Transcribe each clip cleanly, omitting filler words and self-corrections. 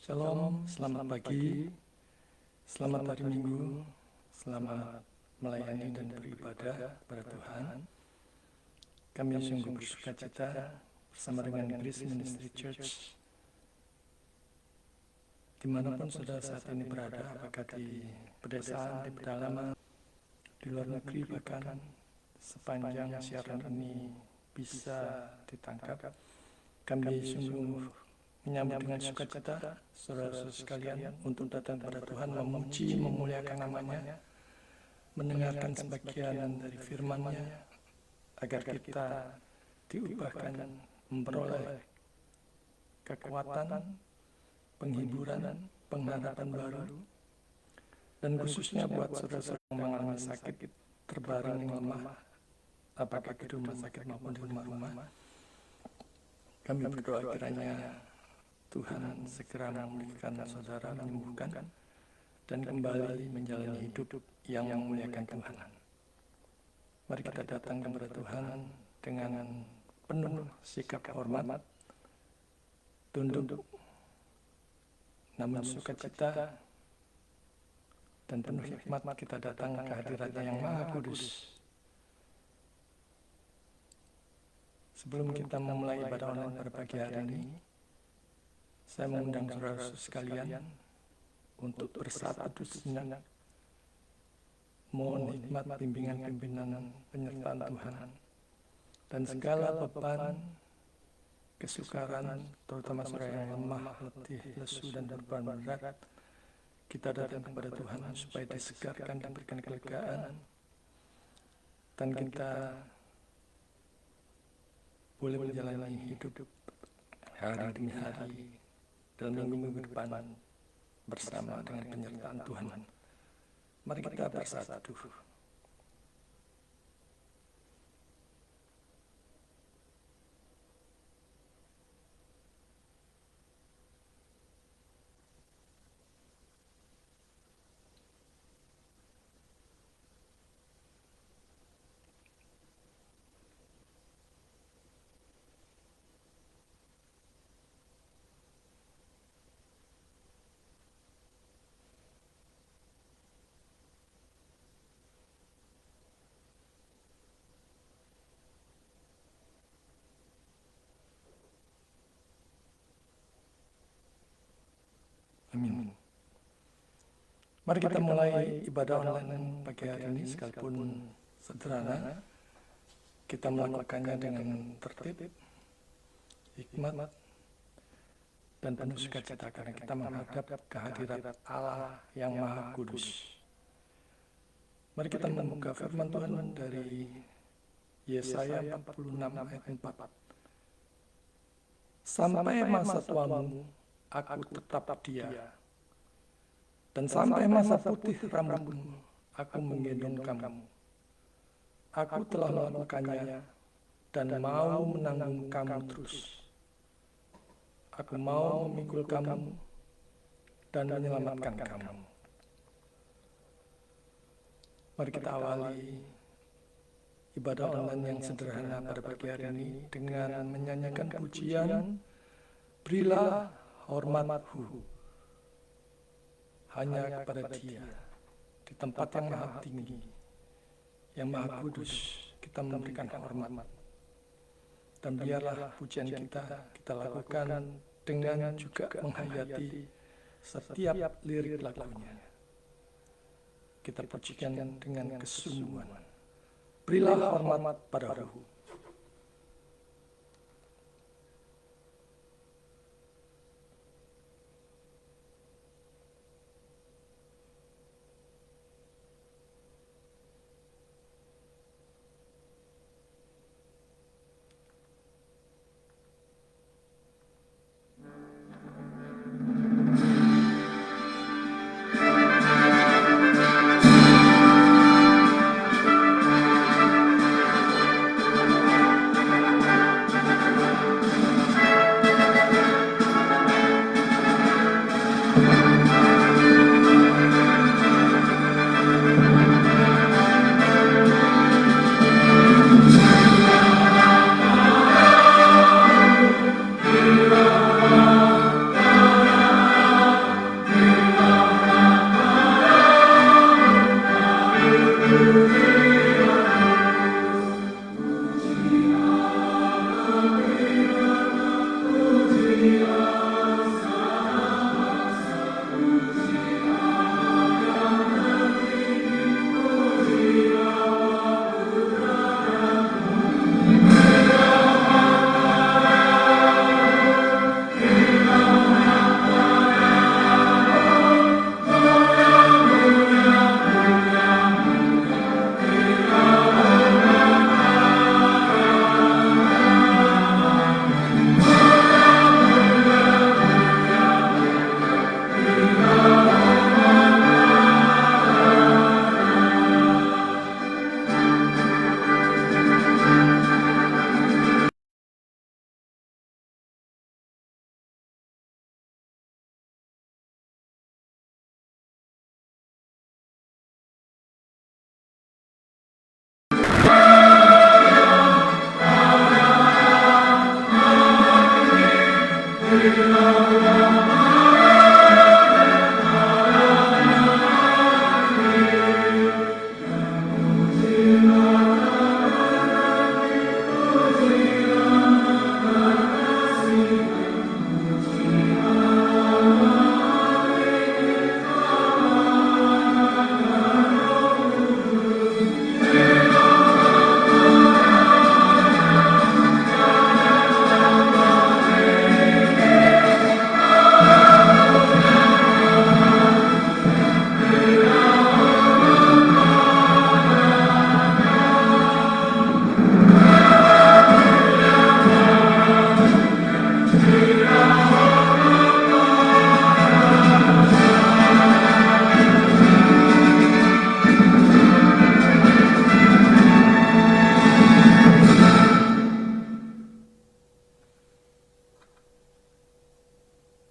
Shalom, selamat pagi, selamat hari Minggu, selamat melayani dan beribadah kepada Tuhan. Kami sungguh bersuka cita bersama dengan Grace Ministry Church, dimanapun saudara saat ini berada, apakah di pedesaan, di pedalaman, di luar negeri, bahkan sepanjang siaran ini bisa ditangkap. Kami sungguh menyambut dengan sukacita saudara-saudara sekalian untuk datang kepada Tuhan, memuji, memuliakan namanya, mendengarkan sebagian dari firman-Nya, agar kita diubahkan, memperoleh kekuatan, penghiburan, pengharapan baru, dan khususnya buat saudara-saudara yang mengalami sakit, terbaring, lemah, apakah di rumah sakit maupun di rumah-rumah. Kami berdoa kiranya Tuhan segera memulihkan saudara, menyembuhkan, dan kembali menjalani hidup yang memuliakan Tuhan. Mari kita datang kepada Tuhan dengan penuh sikap hormat, tunduk, namun sukacita, dan penuh hikmat kita datang ke hadirat-Nya yang Maha Kudus. Sebelum kita memulai ibadah online pada pagi hari ini, saya mengundang saudara sekalian untuk bersatu sejenak, mohon hikmat bimbingan pimpinan penyertaan Tuhan, dan segala beban, kesukaran, terutama saudara yang lemah, letih, lesu, dan beban berat, kita datang kepada Tuhan supaya disegarkan, diberikan kelegaan, dan kita boleh menjalani hidup hari demi hari dalam minggu-minggu depan bersama dengan penyertaan Tuhan. Mari kita bersatu. Amin. Mari kita mulai ibadah online pagi hari ini, sekalipun sederhana, kita melakukannya dengan tertib, hikmat, dan penuh sukacita karena kita menghadap kehadirat Allah yang Maha Kudus. Mari kita membuka firman Tuhan dari Yesaya 46 ayat 4. Sampai masa tuamu, aku tetap dia, dan sampai masa putih rambutmu, aku menggendong kamu. Aku telah melakukannya dan mau menanggung kamu terus. Aku mau memikul kamu dan menyelamatkan kamu. Mari kita awali ibadah online yang sederhana pada pagi hari ini dengan menyanyikan pujian, berilah hormatku hanya kepada Dia di tempat yang maha tinggi, yang maha kudus. Kita memberikan hormat, dan biarlah pujian kita lakukan dengan juga menghayati setiap lirik lagunya. Kita pujikan dengan kesungguhan. Berilah hormat pada Roh.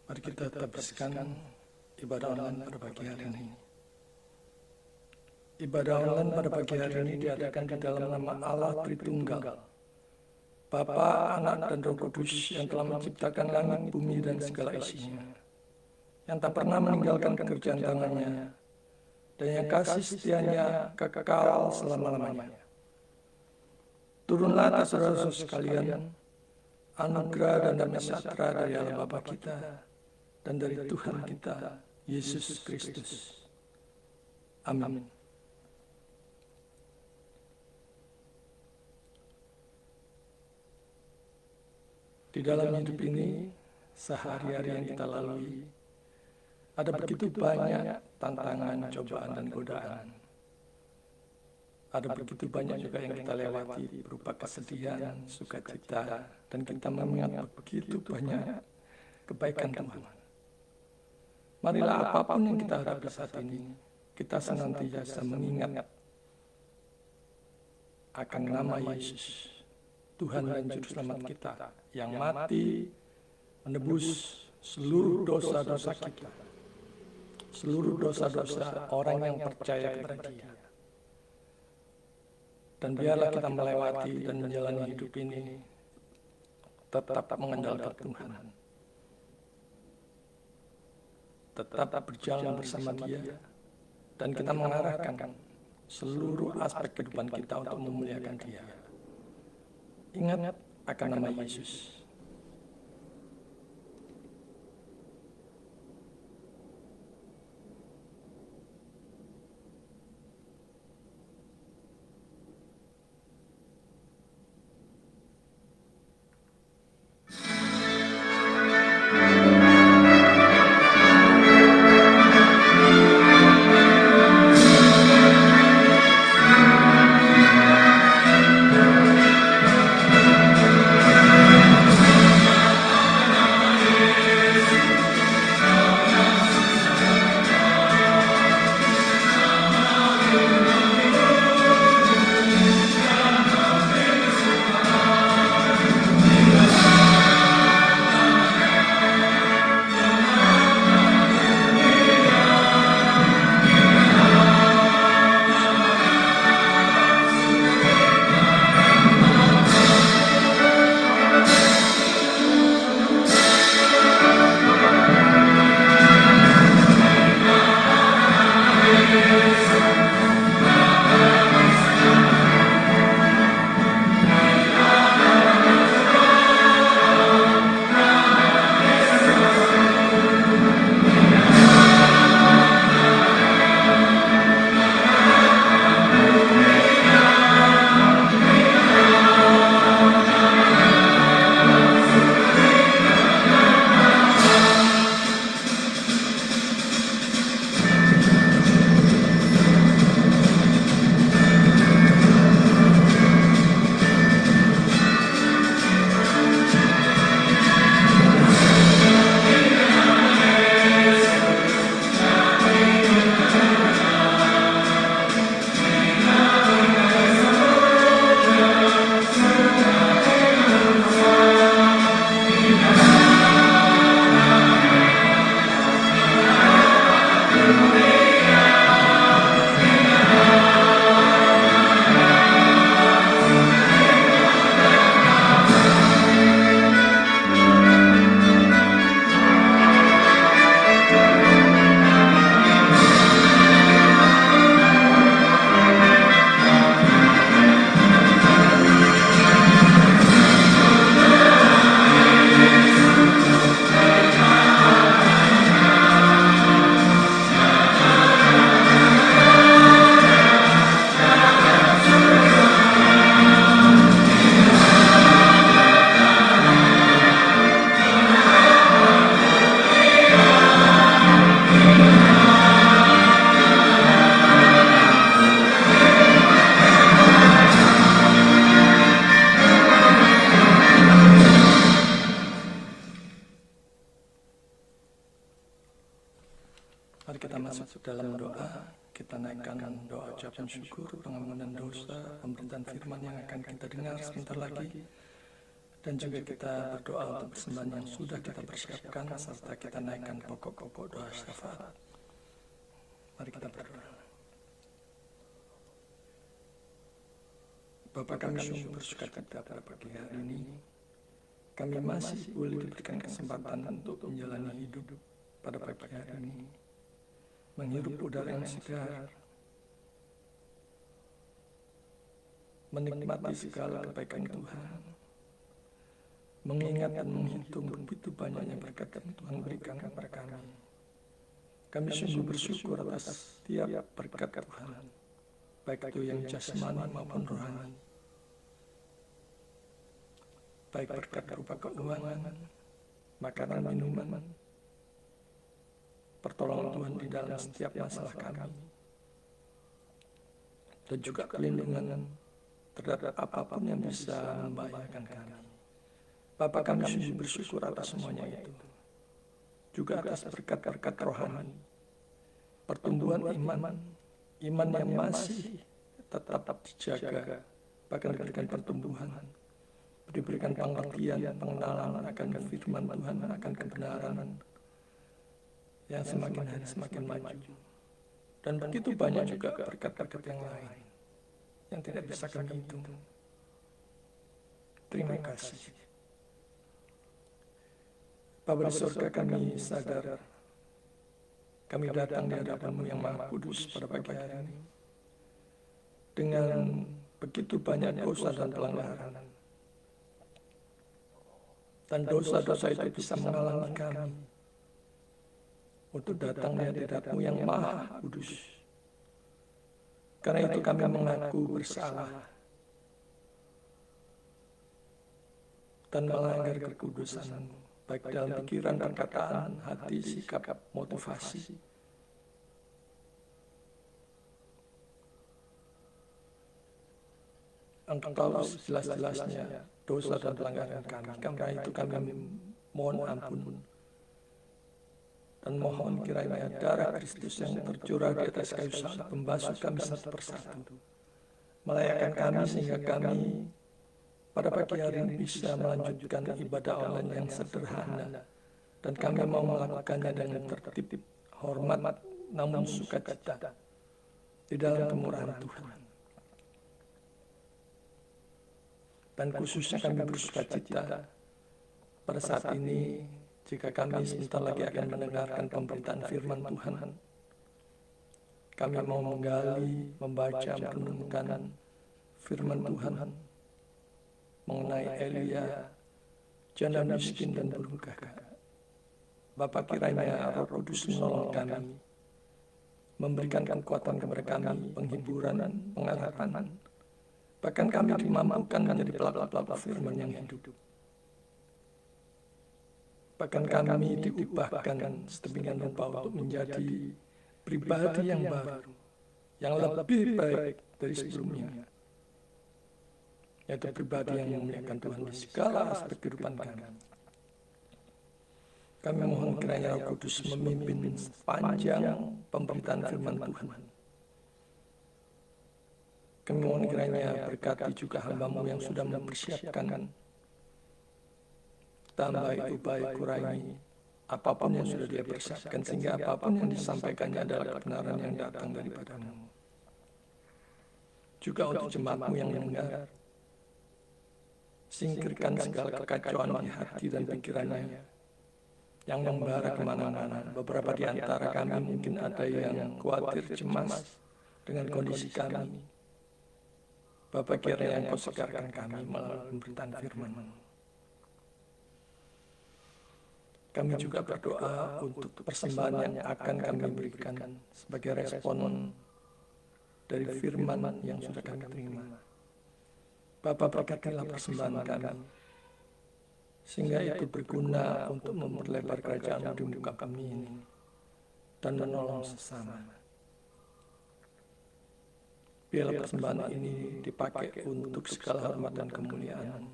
Mari kita tetap bersihkan ibadah online pada pagi hari ini. Ibadah online pada pagi hari ini diadakan di dalam nama Allah Tritunggal, Bapa, Anak, dan Roh Kudus yang telah menciptakan langit, bumi, dan segala isinya, yang tak pernah meninggalkan pekerjaan tangannya, dan yang kasih setianya kekal selama-lamanya. Turunlah atas saudara-saudara sekalian, anugerah dan damai sejahtera dari Allah Bapa kita dan dari Tuhan kita, Yesus Kristus. Amin. Di dalam hidup ini, sehari-hari yang kita lalui, ada begitu banyak tantangan, cobaan, dan godaan. Ada begitu banyak juga yang kita lewati berupa kesedihan, sukacita, dan kita mengingat begitu banyak kebaikan Tuhan. Marilah apapun yang kita hadapi saat ini, kita senantiasa mengingat akan nama Yesus, Tuhan dan Juru Selamat kita, yang mati menebus seluruh dosa-dosa kita, seluruh dosa-dosa orang yang percaya kepada Dia. Dan biarlah kita melewati dan menjalani hidup ini tetap mengandalkan Tuhan, tetap berjalan bersama Dia, dan kita mengarahkan seluruh aspek kehidupan kita untuk memuliakan Dia. Ingat akan nama Yesus. Mari kita masuk dalam doa. Kita naikkan doa ucapan syukur, pengampunan dosa, pemberitaan firman yang akan kita dengar sebentar lagi. Dan juga kita berdoa untuk persembahan yang sudah kita persiapkan, serta kita naikkan pokok-pokok doa syafaat. Mari kita berdoa. Bapa kami sungguh bersukacita pada pagi hari ini. Kami masih boleh diberikan kesempatan untuk menjalani hidup pada pagi hari ini. Menghirup udara yang segar, menikmati segala kebaikan Tuhan, mengingat dan menghitung begitu banyaknya berkat yang Tuhan berikan kepada kami. Kami sungguh bersyukur atas setiap berkat Tuhan, baik itu yang jasmani maupun rohani, baik berkat berupa keuangan, makanan, minuman, pertolongan Tuhan di dalam setiap masalah kami, dan juga perlindungan terhadap apapun yang bisa membahayakan kami. Bapak, kami sungguh bersyukur atas semuanya itu, juga atas berkat-berkat rohani, pertumbuhan iman yang masih tetap dijaga, bahkan diberikan pertumbuhan, diberikan pengertian, pengenalan akan firman Tuhan, akan kebenaran yang semakin hari semakin maju. Dan begitu banyak juga berkat-berkat yang lain yang tidak bisa kami hitung. Terima kasih. Bapa di surga, kami sadar kami datang di hadapan-Mu yang Maha Kudus pada pagi hari ini dengan begitu banyak dosa dan pelanggaran. Dan dosa-dosa itu bisa menghalangi kami untuk datang di hadirat-Mu yang Maha Kudus. Karena itu kami mengaku bersalah dan melanggar kekudusan-Mu, baik dalam pikiran, perkataan, hati, sikap, motivasi. Engkau tahu jelas-jelasnya dosa dan pelanggaran kami. Karena itu kami mohon ampun dan mohon kiranya darah Kristus yang tercurah di atas kayu salib membasuh kami satu persatu, melayakkan kami sehingga kami pada pagi hari ini bisa melanjutkan ibadah online yang sederhana, dan kami mau melakukannya dengan tertib, hormat, namun sukacita di dalam kemurahan Tuhan. Dan khususnya kami bersukacita pada saat ini jika kami sebentar lagi akan mendengarkan pemberitaan firman Tuhan. Kami mau menggali, membaca, merenungkan firman Tuhan mengenai Elia, janda miskin dan burung gagak. Bapa, kiranya Roh Kudus menolong kami, memberikan kekuatan kepada kami, penghiburan, pengharapan. Bahkan kami dimampukan menjadi pelaku-pelaku firman yang hidup. Bahkan kami diubahkan sedemikian rupa untuk menjadi pribadi yang baru, yang lebih baik dari sebelumnya, yaitu pribadi yang memuliakan Tuhan di segala aspek kehidupan kami. Kami mohon kiranya Roh Kudus memimpin sepanjang pemberitaan firman Tuhan. Kami mohon kiranya berkati juga hamba-Mu yang sudah mempersiapkan, tambah itu baik kurangi apapun yang sudah Dia persiapkan, sehingga apapun yang disampaikannya adalah kebenaran yang datang daripada-Mu. Juga untuk jemaat-Mu yang mendengar, singkirkan segala kekacauan di hati dan pikirannya yang membara kemana-mana. Beberapa di antara kami mungkin ada yang khawatir, cemas dengan kondisi kami. Bapa, kiranya Engkau segarkan kami melalui pemberitaan firman-Mu. Kami juga berdoa untuk persembahan yang akan kami berikan sebagai respon dari firman yang sudah kami terima. Bapa, berkatilah persembahan kami, sehingga itu berguna untuk memperlebar kerajaan di muka kami ini dan menolong sesama. Biarlah persembahan ini dipakai untuk segala hormat dan kemuliaan.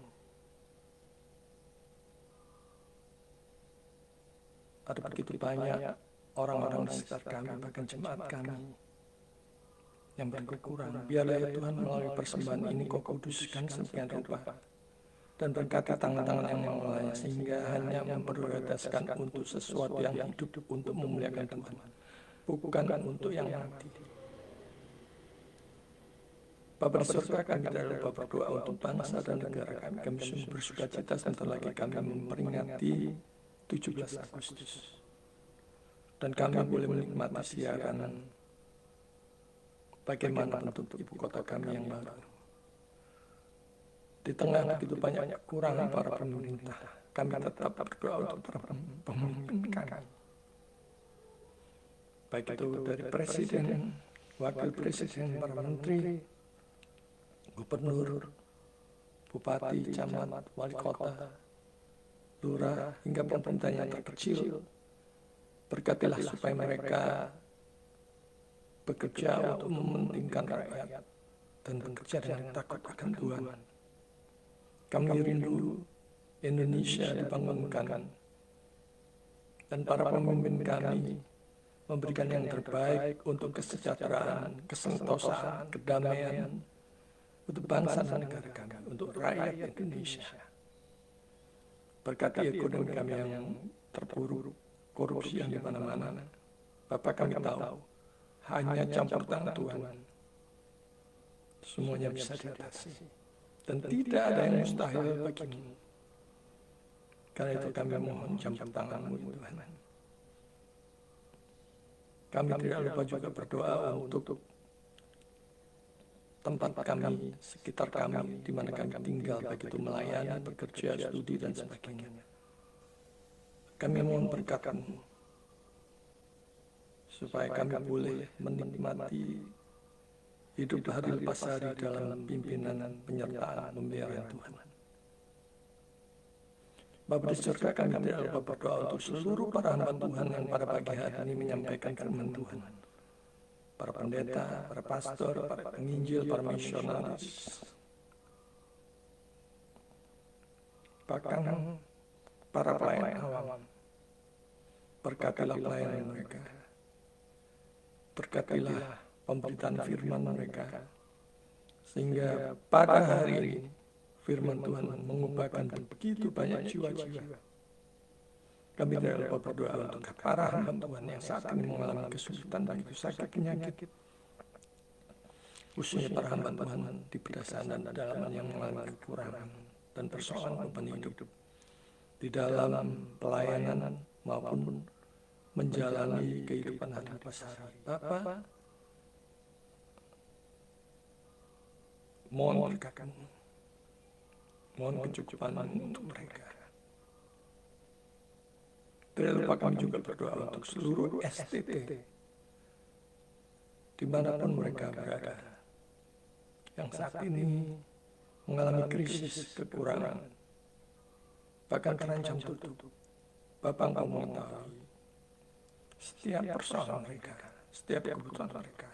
Ada begitu banyak orang-orang di sekitar kami, bahkan jemaat kami yang berkekurangan. Biarlah ya Tuhan melalui persembahan ini Kau kuduskan sedemikian rupa dan berkati tangan-tangan yang mengelolanya, sehingga hanya memprioritaskan untuk sesuatu yang hidup, untuk memuliakan Tuhan, bukan untuk yang mati. Bapa di surga, kami tidak lupa berdoa untuk bangsa dan negara kami. Kami sungguh bersuka cita sebentar lagi kami memperingati 17 Agustus. Dan kami boleh menikmati siaran bagaimana bentuk ibu kota kami yang baru. Di tengah begitu banyak kekurangan para pemerintah, kami tetap berdoa untuk para pemimpin kami. Baik itu dari presiden, wakil presiden, para menteri, gubernur, bupati, camat, wali kota, lurah, hingga pemerintah yang terkecil. Berkatilah supaya mereka bekerja untuk mementingkan rakyat dan bekerja dengan takut akan Tuhan. Kami rindu Indonesia dibangunkan dan para pemimpin kami memberikan yang terbaik untuk kesejahteraan, kesentosaan, kedamaian untuk bangsa dan negara kami, untuk rakyat Indonesia. Berkati ekonomi kami yang terpuruk, korupsi yang di mana-mana. Bapak, kami tahu hanya campur tangan Tuhan semuanya bisa diatasi, dan tidak ada yang mustahil bagimu. Karena itu kami mohon campur tangan-Mu Tuhan. Kami tidak lupa juga berdoa untuk tempat kami, sekitar kami, di mana kami tinggal, baik itu melayani, bekerja, studi, dan sebagainya. Kami mohon berkat-Mu supaya kami boleh menikmati hidup hari lepas hari dalam pimpinan, penyertaan, pemeliharaan Tuhan. Bapa di surga, kami tidak lupa berdoa untuk seluruh para hamba Tuhan yang pada pagi hari ini menyampaikan firman Tuhan. Para pendeta, para pastor, para penginjil, para misionaris, bahkan para pelayan awam. Berkatilah pelayanan mereka. Berkatilah pemberitaan firman mereka, sehingga pada hari ini firman Tuhan mengubahkan begitu banyak jiwa-jiwa. Kami tidak lupa berdoa untuk para hamba Tuhan yang saat ini mengalami kesulitan, begitu sakit penyakit, khususnya para hamba Tuhan di pedesaan dan pedalaman yang mengalami kekurangan dan persoalan beban hidup di dalam pelayanan maupun menjalani kehidupan hari lepas hari. Bapa, mohon berkat-Mu, mohon kecukupan untuk mereka. Tidak lupa kami juga berdoa untuk seluruh STT dimanapun mereka berada, yang saat ini mengalami krisis kekurangan, bahkan terancam tutup. Bapak, Engkau mengetahui setiap persoalan mereka, setiap kebutuhan mereka.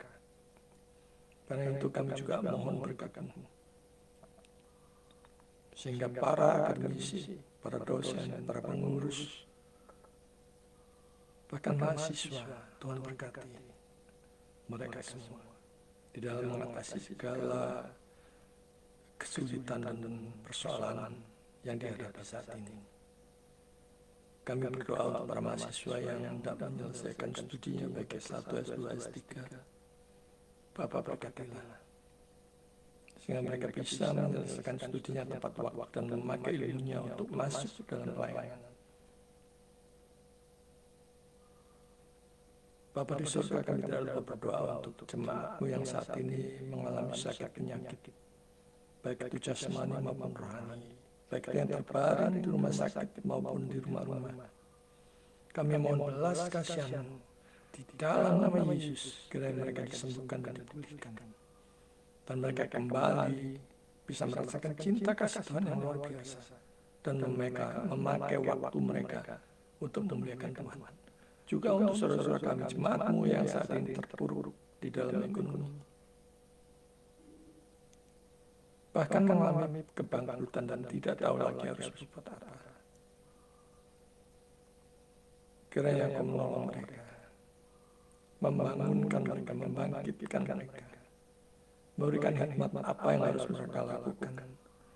Karena itu kami juga mohon berkat-Mu, sehingga para akademisi, para dosen, para pengurus, bahkan mahasiswa, Tuhan berkati mereka semua di dalam mengatasi segala kesulitan dan persoalan yang dihadapi saat ini. Kami berdoa untuk para mahasiswa yang hendak menyelesaikan studinya baik S1, S2, S3. Bapak berkatilah, sehingga mereka bisa menyelesaikan studinya tepat waktu dan memakai ilmunya untuk masuk dalam pelayanan. Bapa di surga, kami tidak lupa berdoa untuk jemaat-Mu yang saat ini mengalami sakit penyakit, baik itu jasmani maupun rohani, baik itu yang terbaring di rumah sakit maupun di rumah-rumah. Kami mohon belas kasihan di dalam nama Yesus, kiranya mereka disembuhkan dan dipulihkan, dan mereka kembali bisa merasakan cinta kasih Tuhan yang luar biasa, dan memakai waktu mereka untuk memuliakan Tuhan. Juga untuk saudara-saudara kami, jemaat-Mu yang saat ini terpuruk di dalam ekonomi, bahkan mengalami kebangkrutan dan tidak tahu lagi harus berbuat apa. Kiranya Engkau menolong mereka, membangunkan mereka, membangkitkan mereka, memberikan hikmat apa yang harus mereka lakukan,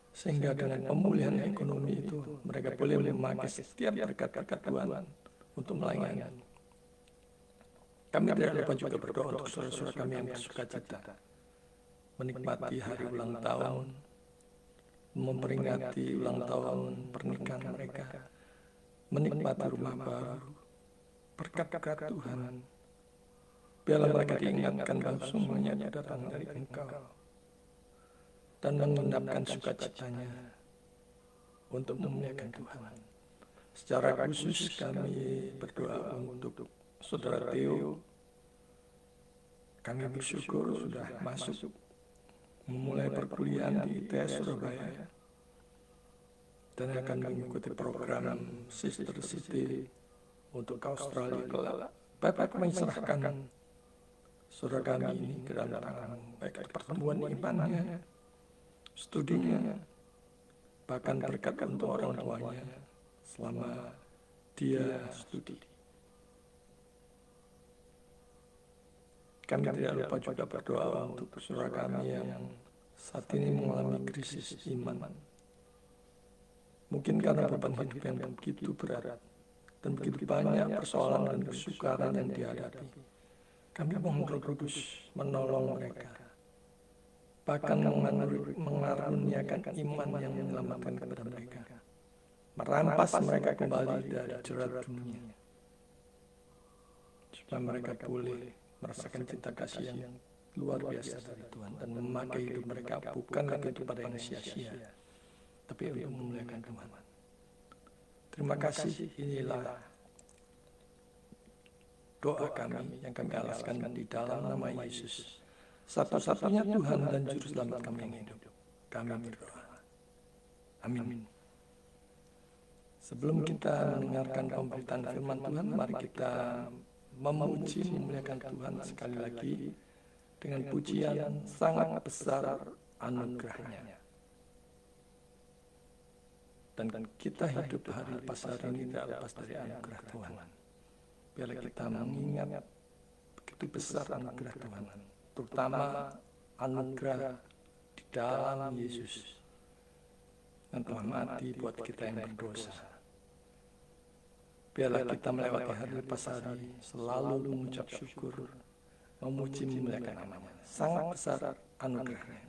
sehingga dengan pemulihan ekonomi itu mereka boleh memakai setiap berkat-berkat Tuhan untuk melayani. Kami tidak lupa juga berdoa untuk saudara-saudara kami yang bersuka cita, menikmati hari ulang tahun, memperingati ulang tahun pernikahan mereka, menikmati rumah baru, berkat-berkat Tuhan. Biarlah mereka diingatkan bahwa semuanya datang dari Engkau, dan mengendapkan sukacitanya untuk memuliakan Tuhan. Secara khusus kami berdoa untuk Saudara Theo. Kami bersyukur sudah masuk memulai perkuliahan di ITS Surabaya dan akan mengikuti program Sister City untuk Australia kelak. Bapak kami serahkan saudara kami ini ke dalam tangan-Mu, baik pertemuan imannya, studinya, bahkan berkat untuk orang tuanya selama dia studi. Kami tidak lupa juga berdoa untuk saudara kami yang saat ini mengalami krisis iman. Mungkin karena beban hidup yang begitu berat dan begitu banyak persoalan dan kesukaran yang dihadapi. Kami mohon Roh Kudus menolong mereka, bahkan mengaruniakan iman yang menyelamatkan kepada mereka, merampas mereka kembali dari jerat dunia, supaya mereka boleh merasakan cinta kasih yang luar biasa dari Tuhan dan memakai hidup mereka bukan lagi kepada yang sia-sia, tapi untuk memuliakan Tuhan. Terima kasih. Inilah doa kami yang kami alaskan di dalam nama Yesus, satu-satunya Tuhan dan Juru Selamat kami yang hidup. Kami berdoa. Amin. Sebelum kita mendengarkan pemberitaan firman Tuhan, mari kita memuji, memuliakan Tuhan sekali lagi dengan pujian sangat besar anugerah-Nya. Dan kita hidup hari lepas hari ini tidak lepas dari anugerah Tuhan. Biarlah kita mengingat begitu besar anugerah Tuhan, terutama anugerah di dalam Yesus yang telah mati buat kita yang berdosa. Biarlah kita melewati hari lepas hari selalu mengucap syukur, memuji, memuliakan nama-Nya. Sangat besar anugerah-Nya.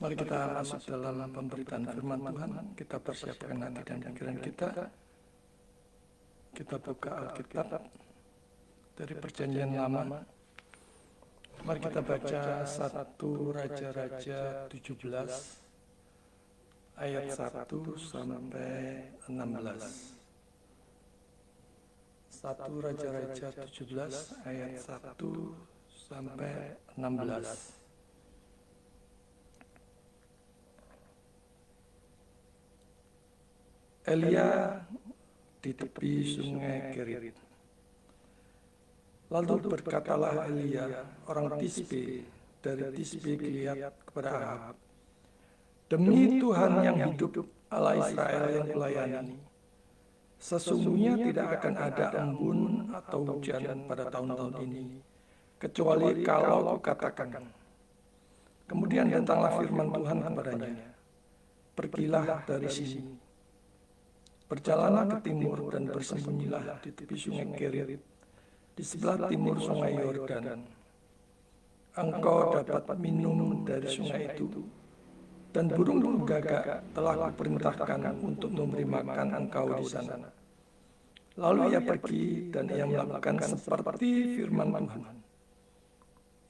Mari kita masuk dalam pemberitaan firman Tuhan. Kita persiapkan hati dan pikiran kita. Kita buka Alkitab dari Perjanjian Lama. Mari kita baca 1 Raja-Raja 17 ayat 1 sampai 16. 1 Raja-Raja 17 ayat 1 sampai 16. Elia di tepi sungai Kerit. Lalu berkatalah Elia, orang Tisbe, dari Tisbe Gilead kepada Ahab, demi Tuhan yang hidup, Allah Israel yang kulayani, sesungguhnya tidak akan ada embun atau hujan pada tahun-tahun ini, kecuali kalau kukatakan. Kemudian datanglah firman Tuhan kepadanya, pergilah dari sini, berjalanlah ke timur dan bersembunyilah di tepi sungai Kerit, di sebelah timur sungai Yordan. Engkau dapat minum dari sungai itu, dan burung-burung gagak telah kuperintahkan untuk memberi makan engkau di sana. Lalu ia pergi dan ia melakukan seperti firman Tuhan.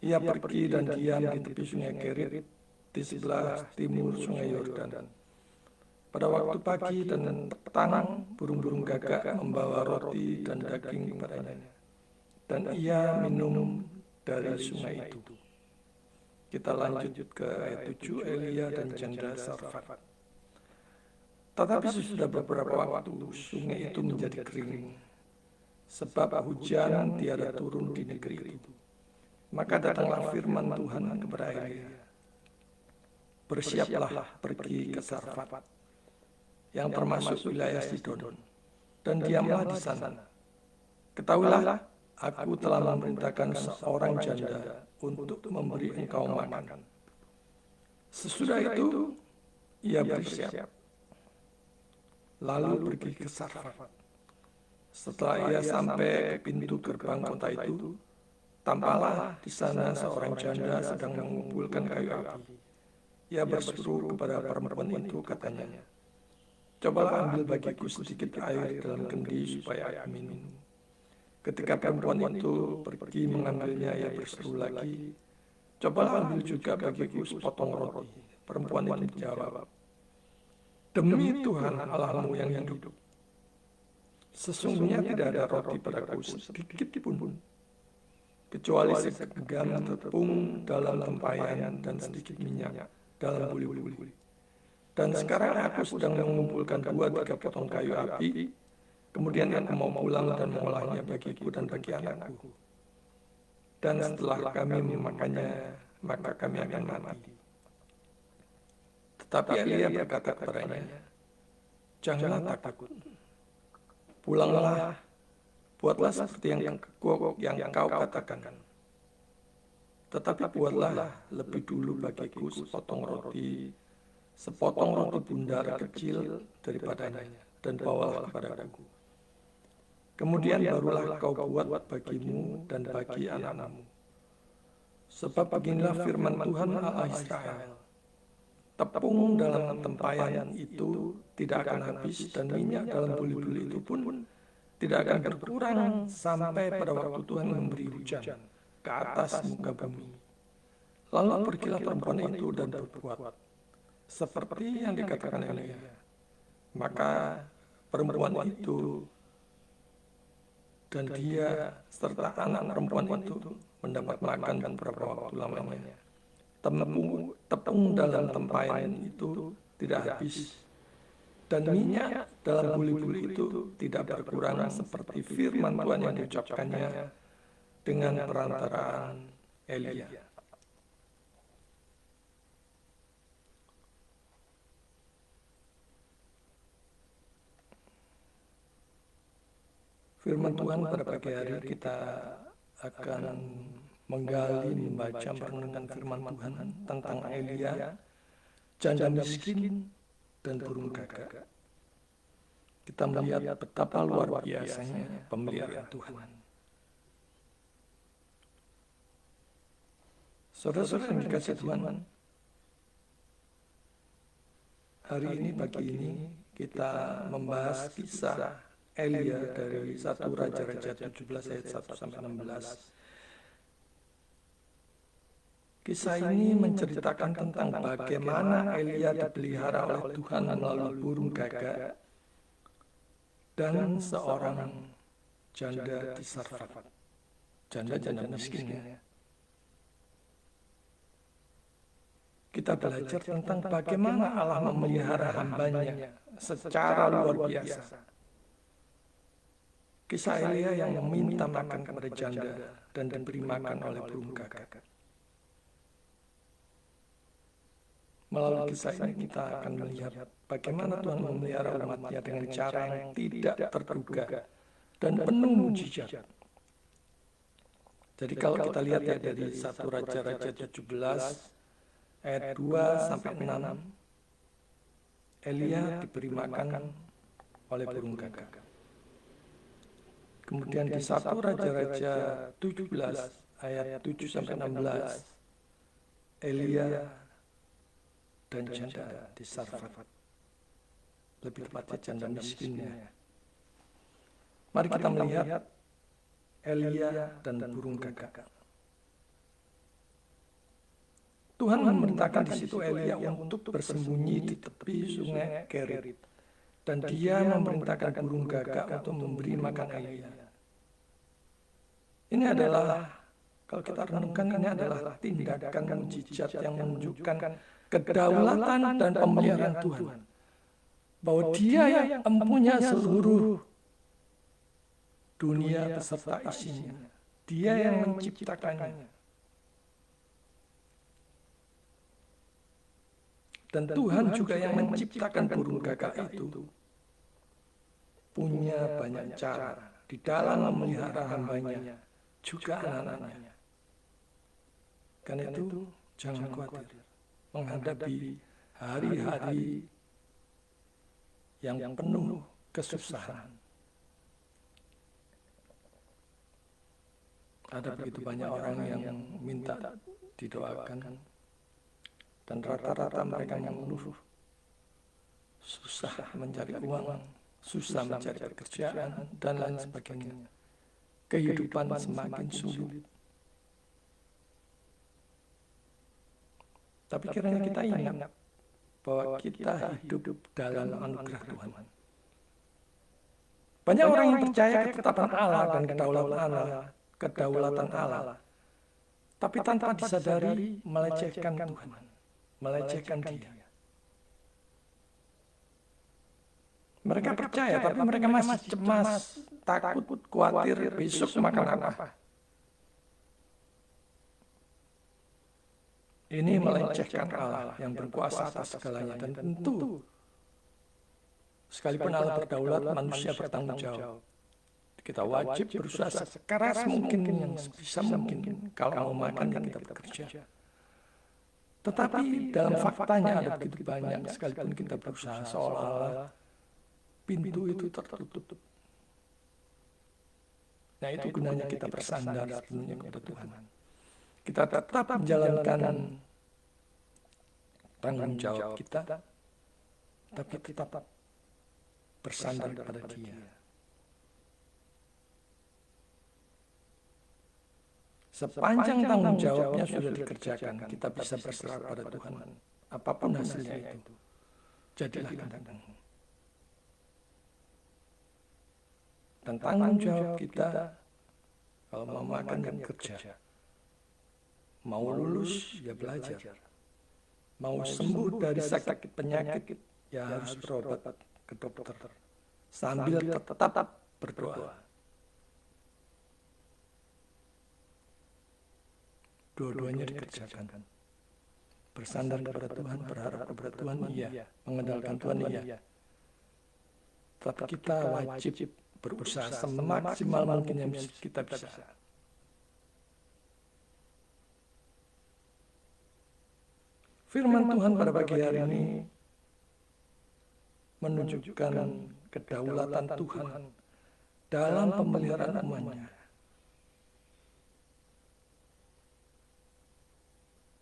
Ia pergi dan diam di tepi sungai Kerit, di sebelah timur sungai Yordan. Pada waktu pagi dan petang, burung-burung gagak membawa roti dan daging kepadanya, dan ia minum dari sungai itu. Kita lanjut ke ayat 7, Elia dan janda Sarfat. Tetapi sesudah beberapa waktu, sungai itu menjadi kering, sebab hujan tiada turun di negeri itu. Maka datanglah firman Tuhan kepada Elia, bersiaplah pergi ke Sarfat, yang termasuk wilayah Sidon, dan diamlah di sana. Ketahuilah, aku telah memerintahkan seorang janda untuk memberi engkau makan. Sesudah itu, ia bersiap, lalu pergi ke Sarfat. Setelah ia sampai ke pintu gerbang kota itu, tampaklah di sana seorang janda sedang mengumpulkan kayu api. Ia berseru kepada perempuan itu, katanya, Cobalah ambil bagiku sedikit air dalam kendi supaya aku minum. Ketika perempuan itu pergi mengambilnya, ia berseru lagi, cobalah ambil juga bagiku sepotong roti. Perempuan itu menjawab, demi Tuhan Allahmu yang hidup, sesungguhnya tidak ada roti padaku sedikit pun, kecuali segenggam tepung dalam tempayan dan sedikit minyak dalam buli-buli. Dan sekarang aku sedang mengumpulkan 2-3 potong kayu api, kemudian aku mau pulang dan mengolahnya bagiku dan bagi anakku. Dan setelah kami memakannya, maka kami akan mati. Tetapi Elia berkata kepadanya, janganlah takut. Pulanglah, buatlah seperti yang kau katakan. Tetapi buatlah lebih dulu bagiku sepotong roti bundar kecil daripadanya, dan bawalah kepadaku. Kemudian barulah kau buat bagimu dan bagi anakmu. Sebab beginilah firman Tuhan Allah Israel, tepung dalam tempayan itu tidak akan habis, dan minyak dalam buli-buli itu pun tidak akan berkurang sampai pada waktu Tuhan memberi hujan ke atas muka bumi. Lalu pergilah perempuan itu dan berbuat seperti yang dikatakan Elia. Maka perempuan itu dan dia serta anak perempuan itu mendapat makan beberapa waktu lamanya. Tepung dalam tempayan itu tidak habis, dan minyak dalam buli-buli itu tidak berkurang, seperti firman Tuhan yang diucapkannya dengan perantaraan Elia. Firman Tuhan pada pagi hari kita akan menggali, membaca, merenungkan firman Tuhan tentang Elia, janda miskin, dan burung gagak. Kita melihat betapa luar biasanya pemeliharaan Tuhan. Saudara-saudara yang dikasihi Tuhan, hari ini, pagi ini, kita membahas kisah Elia dari 1 Raja-Raja 17 ayat 1-16. Kisah ini menceritakan tentang bagaimana Elia dipelihara oleh Tuhan melalui burung gagak dan seorang janda di Sarfat. Janda miskin, ya. Kita belajar tentang bagaimana Allah memelihara hambanya secara luar biasa. Kisah Elia yang meminta makan kepada janda dan diberi makan oleh burung gagak. Melalui kisah ini kita akan melihat bagaimana Tuhan memelihara umatnya dengan cara yang tidak terduga dan penuh mujizat. Jadi kalau kita lihat ya dari 1 Raja-Raja 17 ayat 2-6, Elia diberi makan oleh burung gagak. Kemudian di 1 Raja-Raja 17 ayat 7-16, Elia dan janda di Sarfat, lebih tepatnya janda miskinnya. Mari kita melihat Elia dan burung gagak. Tuhan memerintahkan di situ Elia untuk bersembunyi di tepi sungai Kerit, dan dia memerintahkan burung gagak untuk memberi makan Elia. Ini adalah, kalau kita renungkan, ini adalah tindakan mujizat yang menunjukkan kedaulatan dan pemeliharaan Tuhan. Bahwa dia yang mempunyai seluruh dunia beserta isinya. Dia yang menciptakannya. Dan Tuhan juga yang menciptakan burung gagak itu punya banyak cara di dalam memelihara hambanya, juga anak-anaknya. Karena itu jangan khawatir menghadapi hari-hari yang penuh kesusahan. Ada begitu banyak orang yang minta didoakan, dan rata-rata mereka mengeluh susah mencari uang, susah mencari pekerjaan, dan lain sebagainya. Kehidupan semakin sulit. Tapi kiranya kita ingat bahwa kita hidup dalam anugerah Tuhan. Banyak orang yang percaya ketetapan Allah dan kedaulatan Allah, tapi tanpa disadari melecehkan Tuhan, melecehkan Dia. Mereka percaya, tapi mereka masih cemas, takut, khawatir besok makan apa. Ini melecehkan Allah yang berkuasa atas segalanya, dan tentu sekalipun Allah berdaulat, manusia bertanggung jawab. Kita wajib berusaha sekeras mungkin, yang sebisa mungkin. Kalau mau makan, kita bekerja. Tetapi dalam faktanya ada begitu banyak, sekalipun kita berusaha, seolah-olah pintu itu tertutup. Nah, itu gunanya kita bersandar sepenuhnya kepada Tuhan. Kita tetap menjalankan tanggung jawab kita, tapi tetap bersandar kepada Dia. Sepanjang tanggung jawabnya sudah dikerjakan, kita bisa berserah pada Tuhan. Apapun hasilnya itu, jadilah kehendak-Mu. Dan tanggung jawab kita, kalau mau makan ya bekerja, mau lulus ya belajar, mau sembuh dari sakit penyakit ya harus berobat ke dokter, sambil tetap berdoa. Dua-duanya dikerjakan. Bersandar kepada Tuhan, berharap kepada Tuhan, iya. Mengandalkan Tuhan, iya. Tapi kita wajib berusaha semaksimal mungkin yang kita bisa. Firman Tuhan pada pagi hari ini menunjukkan kedaulatan Tuhan dalam pemeliharaan umat-Nya.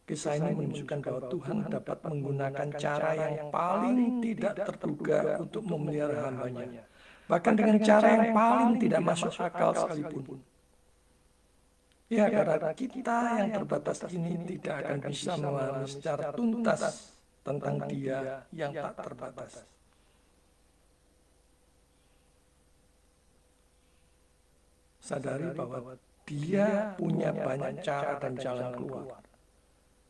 Kisah ini menunjukkan bahwa Tuhan dapat menggunakan cara yang paling tidak terduga untuk memelihara hamba-Nya. Bahkan dengan cara yang paling tidak masuk akal sekalipun. Ya, karena kita yang terbatas ini tidak akan bisa memahami secara tuntas tentang Dia yang tak terbatas. Sadari bahwa Dia punya banyak cara dan jalan keluar.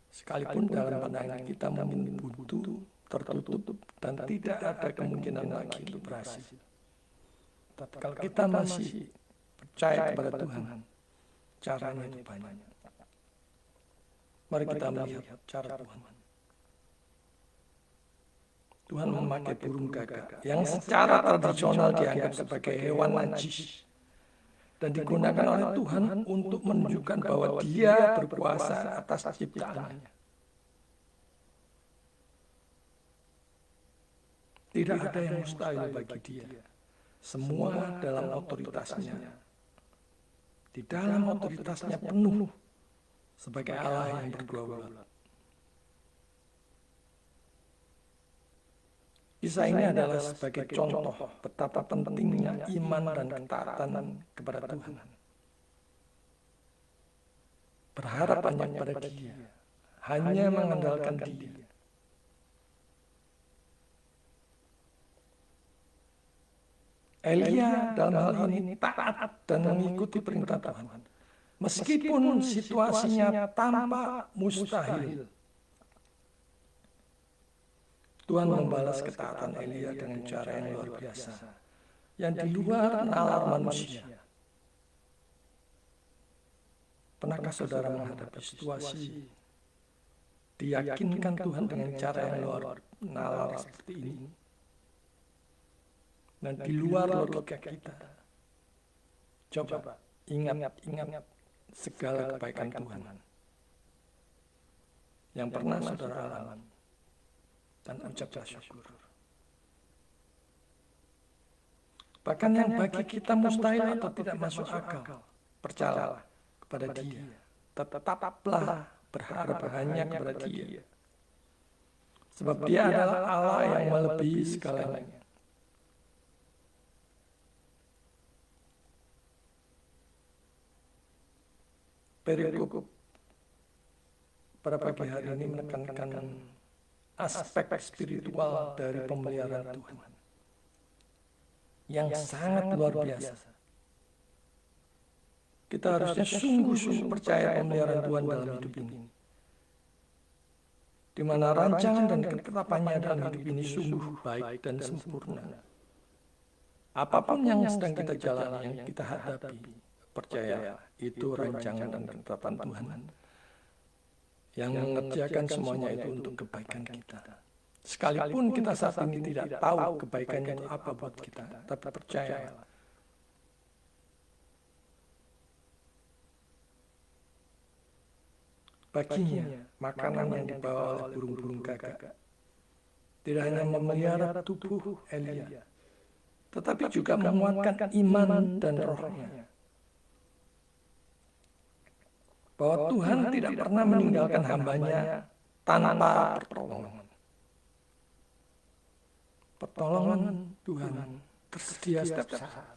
Sekalipun dalam pandangan kita mungkin buntu, tertutup, dan tidak ada kemungkinan lagi untuk berhasil. Tapi kalau kita masih percaya kepada Tuhan, caranya itu banyak. Mari kita melihat cara Tuhan. Tuhan memakai burung gagak yang secara tradisional dianggap sebagai hewan najis, dan digunakan oleh Tuhan untuk menunjukkan bahwa Dia berkuasa atas ciptaannya. Tidak ada yang mustahil bagi Dia. Semua dalam otoritasnya. Di dalam otoritasnya penuh sebagai Allah yang berdaulat. Kisah ini adalah sebagai contoh betapa pentingnya iman dan ketaatan kepada Tuhan. Berharap hanya pada Dia, hanya mengandalkan Dia. Elia dalam hal ini taat dan mengikuti perintah Tuhan, meskipun situasinya tampak mustahil. Tuhan membalas ketaatan Elia dengan cara yang luar biasa, yang di luar nalar manusia. Pernahkah saudara menghadapi situasi diyakinkan Tuhan dengan cara yang luar nalar seperti ini, dan di luar logika kita? Coba ingat segala kebaikan Tuhan yang pernah saudara alami, dan ucaplah syukur. Bahkan yang bagi kita mustahil atau tidak masuk akal, percayalah kepada Dia. Tetaplah berharap hanya kepada Dia. Sebab Dia adalah Allah yang melebihi segalanya. Perikop pada pagi hari ini menekankan aspek spiritual dari pemeliharaan Tuhan yang sangat luar biasa. Kita harusnya sungguh-sungguh percaya pemeliharaan Tuhan dalam hidup ini, di mana rancangan dan ketetapannya dalam hidup ini sungguh baik dan sempurna. Apapun yang sedang kita jalani, yang kita hadapi, percaya itu rancangan dan ketetapan Tuhan yang mengerjakan semuanya itu untuk kebaikan kita. Sekalipun kita saat ini tidak tahu kebaikannya itu apa buat kita, tapi percayalah, baginya makanan yang dibawa oleh burung-burung gagak tidak hanya memelihara tubuh Elia, tetapi juga menguatkan iman dan rohnya. Bahwa Tuhan tidak pernah meninggalkan hambanya tanpa pertolongan. Pertolongan Tuhan tersedia setiap saat.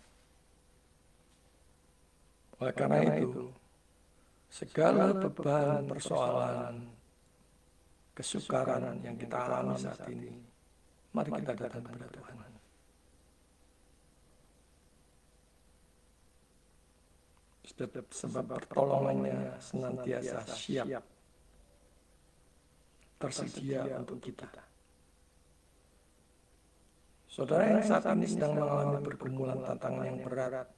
Oleh karena itu, segala beban, persoalan, kesukaran yang kita alami saat ini, mari kita datang kepada Tuhan. Sebab pertolongannya senantiasa siap tersedia untuk kita. Saudara yang saat ini sedang mengalami pergumulan tantangan yang berat,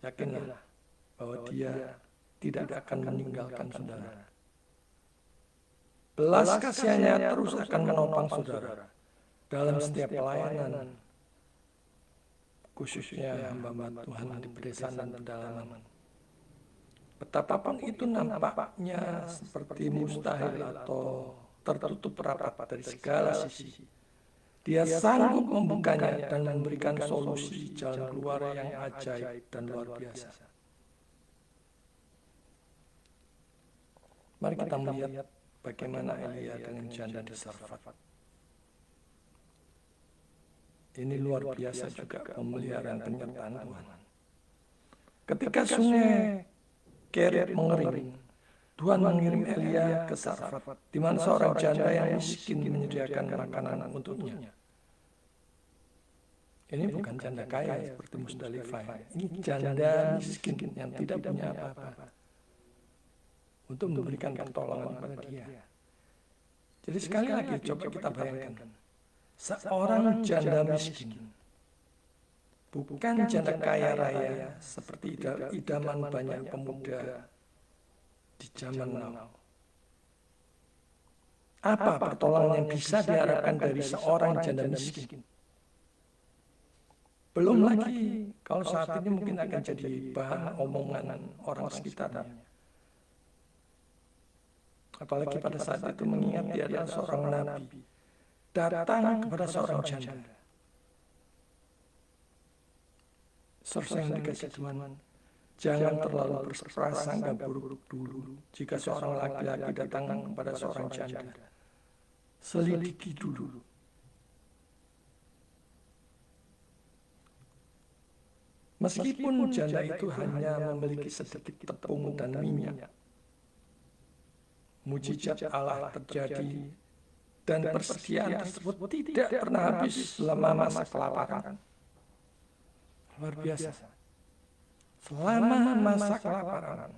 yakinlah bahwa Dia tidak akan meninggalkan saudara. Belas kasih-Nya terus akan menopang saudara dalam setiap pelayanan, khususnya hamba-hamba Tuhan di pedesaan dan pedalaman. Betapapun itu nampaknya seperti mustahil atau tertutup rapat dari segala sisi, Dia sanggup membukanya dan memberikan solusi jalan keluar yang ajaib dan luar biasa. Mari kita melihat bagaimana Elia dengan janda di Sarfat. Ini luar biasa juga pemeliharaan penyertaan Tuhan. Ketika sungai Kerit mengering, Tuhan mengirim Elia ke Sarfat, di mana seorang janda yang miskin menyediakan makanan untuknya. Ini bukan janda kaya seperti Musdalifah. Ini janda miskin yang tidak punya apa-apa untuk memberikan pertolongan kepada dia. Jadi sekali lagi coba kita bayangkan, seorang janda miskin, bukan janda kaya raya seperti idaman banyak pemuda di zaman now. Apa pertolongan yang bisa diharapkan dari seorang janda miskin? Belum lagi kalau saat ini mungkin akan jadi bahan omongan orang sekitarnya. Apalagi pada saat itu mengingat dia adalah seorang nabi, datang kepada seorang janda. Saudara yang dikasih Tuhan, jangan terlalu berprasangka buruk dulu jika seorang laki-laki datang kepada seorang janda. Selidiki dulu. Meskipun janda itu hanya memiliki sedikit tepung dan minyak, mujizat Allah terjadi dan persediaan tersebut tidak pernah habis selama masa kelaparan. Luar biasa. Selama masa kelaparan,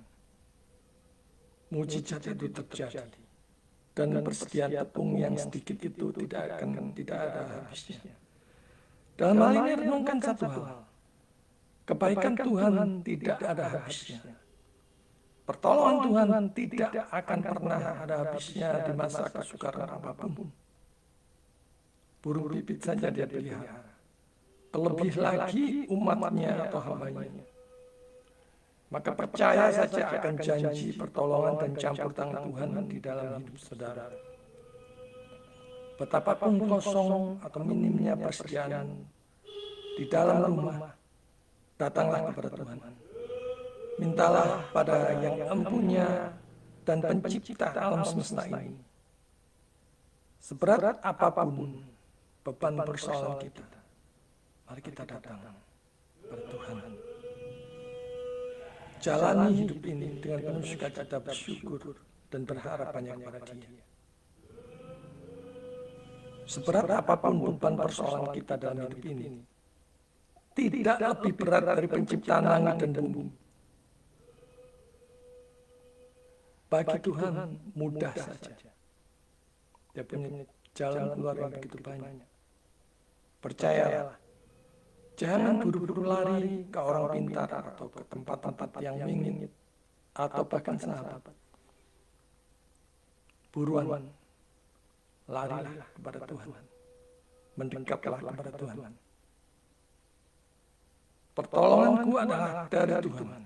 mujizat itu terjadi dan persediaan tepung yang sedikit itu tidak ada habisnya. Dalam hal ini renungkan satu hal. Kebaikan Tuhan tidak ada habisnya. Pertolongan Tuhan tidak akan pernah ada habisnya di masa kesukaran apapun. Burung pipit saja Dia pelihara. Terlebih lagi umatnya atau hambanya. Maka percaya saja akan janji pertolongan dan campur tangan Tuhan di dalam hidup saudara. Betapapun kosong atau minimnya persediaan di dalam rumah, datanglah kepada Tuhan. Mintalah pada yang empunya dan pencipta alam semesta ini. Seberat apapun beban persoalan kita, mari kita datang kepada Tuhan. Jalani hidup ini dengan penuh sukacita, bersyukur dan berharap banyak kepada Dia. Seberat apapun beban persoalan kita dalam hidup ini, tidak lebih berat dari penciptaan langit dan bumi. Bagi Tuhan mudah saja. Dia punya jalan keluar yang begitu banyak. Percayalah, jangan buru-buru lari ke orang pintar atau ke tempat-tempat yang ingin atau bahkan sahabat. Buruan, larilah kepada Tuhan. Mendekatlah kepada Tuhan. Pertolonganku adalah dari Tuhan,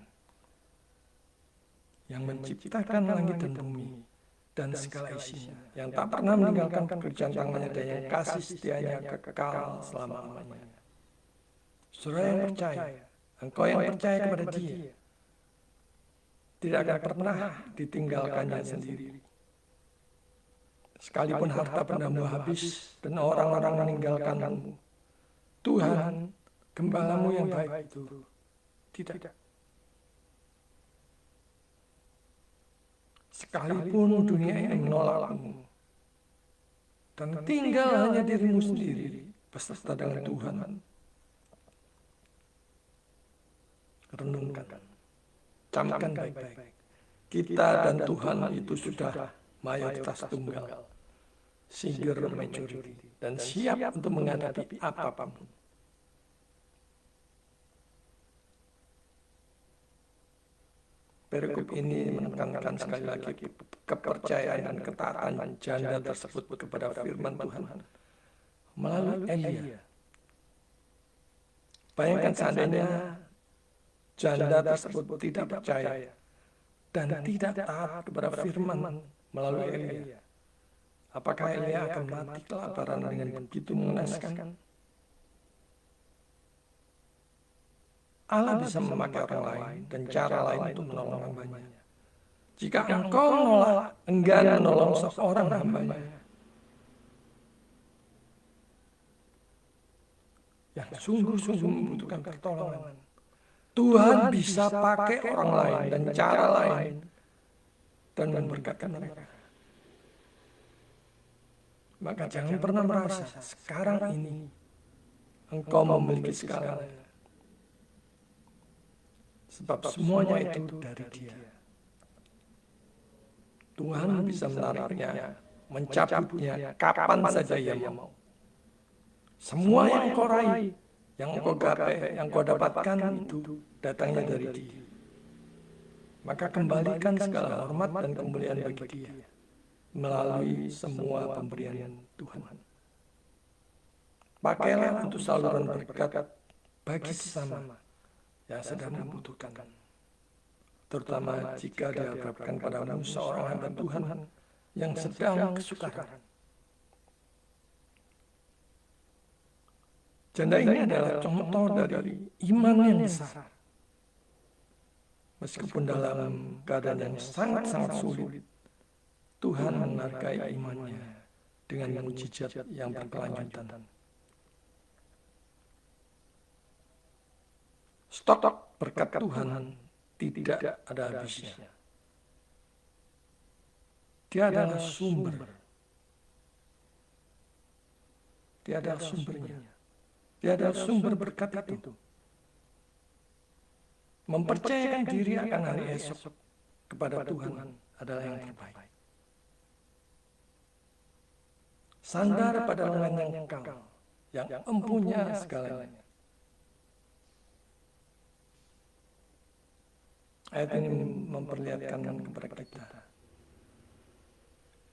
yang menciptakan langit dan bumi dan segala isinya, yang tak pernah meninggalkan pekerjaan tangannya dan yang kasih setianya kekal selama-lamanya. Saudara yang percaya, engkau yang percaya kepada Dia, tidak akan pernah ditinggalkannya sendiri. Sekalipun harta bendamu habis dan orang-orang meninggalkanmu, Tuhan, gembalamu yang baik itu, tidak. Sekalipun dunia ini menolakmu dan tinggal hanya dirimu sendiri beserta dengan Tuhan, renungkan, camkan baik-baik. Kita dan Tuhan itu sudah mayoritas tunggal, singular majority, dan siap untuk menghadapi apapun. Perikop ini menekankan sekali lagi kepercayaan dan ketaatan janda tersebut kepada firman Tuhan melalui Elia. Bayangkan seandainya janda tersebut tidak percaya dan tidak taat kepada firman melalui Elia. Apakah Elia akan mati kelaparan dengan begitu mengenaskan? Allah bisa memakai orang lain dan cara lain untuk menolong hambanya. Jika engkau menolak, enggan menolong seorang hambanya yang sungguh-sungguh membutuhkan pertolongan, Tuhan bisa pakai orang lain dan cara lain dan memberkati mereka. Maka jangan pernah merasa sekarang ini engkau memiliki segalanya. Sebab semuanya itu dari Dia. Tuhan bisa menariknya, mencabutnya kapan saja Ia mau. Semua yang kau raih, yang kau gapai, yang kau dapatkan itu datangnya dari Dia. Maka kembalikan segala hormat dan kemuliaan bagi Dia melalui semua pemberian Tuhan. Pakailah untuk saluran berkat bagi sesama yang sedang membutuhkan, terutama jika dihadapkan padamu seorang hamba Tuhan yang sedang kesukaran. Janda ini adalah contoh dari iman yang besar. Meskipun dalam keadaan yang sangat-sangat sulit, Tuhan menghargai imannya dengan mukjizat yang berkelanjutan. Stok berkat Tuhan tidak ada habisnya. Dia adalah sumber. Dia adalah sumbernya. Dia adalah sumber berkat itu. Mempercayakan diri akan hari esok kepada Tuhan adalah yang terbaik. Sandar pada lengan yang kekal, yang empunya segalanya. Ayat ini memperlihatkan kepada kita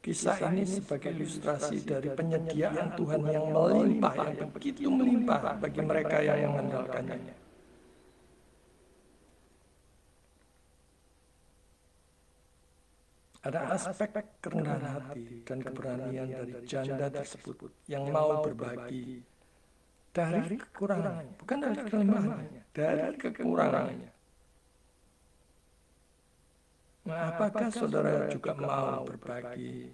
kisah ini sebagai ilustrasi dari penyediaan Tuhan yang melimpah, yang begitu melimpah bagi mereka yang mengandalkannya. Ada aspek kerendahan hati dan keberanian dari janda tersebut yang mau berbagi dari kekurangannya, bukan dari kelemahannya, dari kekurangannya. Nah, apakah saudara juga mau berbagi